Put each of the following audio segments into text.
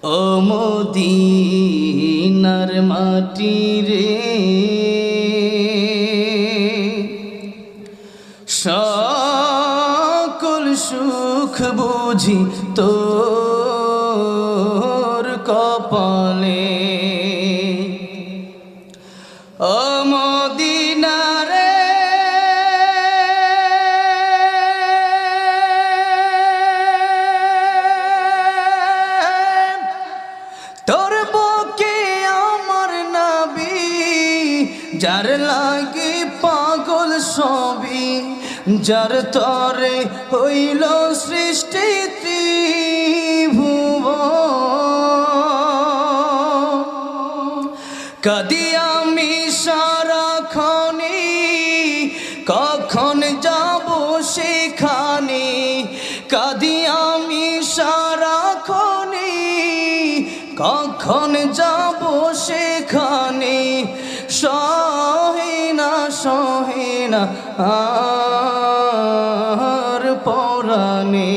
ও মদিনার মাটি রে, সকল সুখ বুঝি তোর কপালে। ও মদিনা রে, তোর বুকে আমার নবী, যার লাগে পাগল সবই, যার তরে হইল সৃষ্টি ত্রিভুবন। কাঁদি আমি সারাক্ষণে, কখন যাব সেখানে। কাঁদি আমি সারাক্ষণে, কখন যাব সেখানে। সহে না আর পরাণে।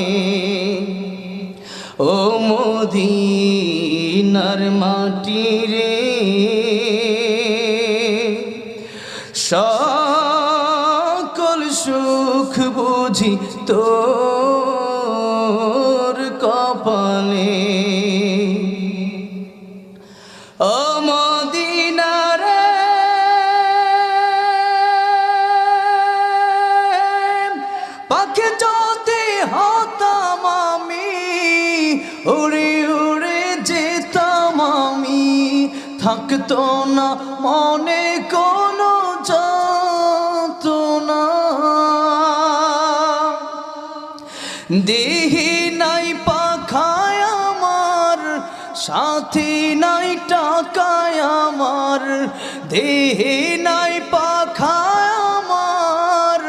ও মদিনার মাটি রে, সকল সুখ বুঝি তোর কপালে। ও মদিনা রে, পাখি যদি হতাম আমি, উড়ে উড়ে যেতাম আমি। থাকতো না মনে কোনো যন্ত্রণা। দেহি নাই পাখায় আমার, সাথী নাই টাকায় আমার। দেহি নাই পাখায় আমার,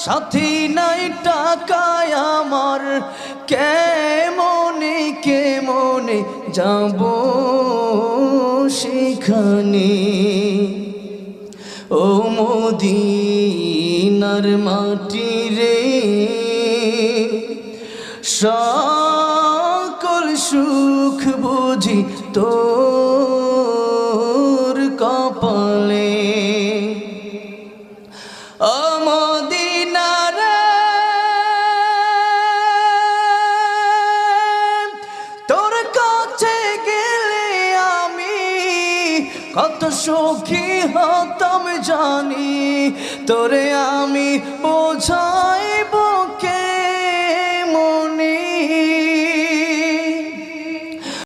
সাথী নাই টাকায় আমার। কেমনে যাব সেখানে। ও মদিনার মাটি রে, সকল সুখ বুঝি তোর কপালে। ও মদিনা রে, তোর কাছে গেলে আমি কত সুখী হতাম জানি। তোরে আমি বোঝাইব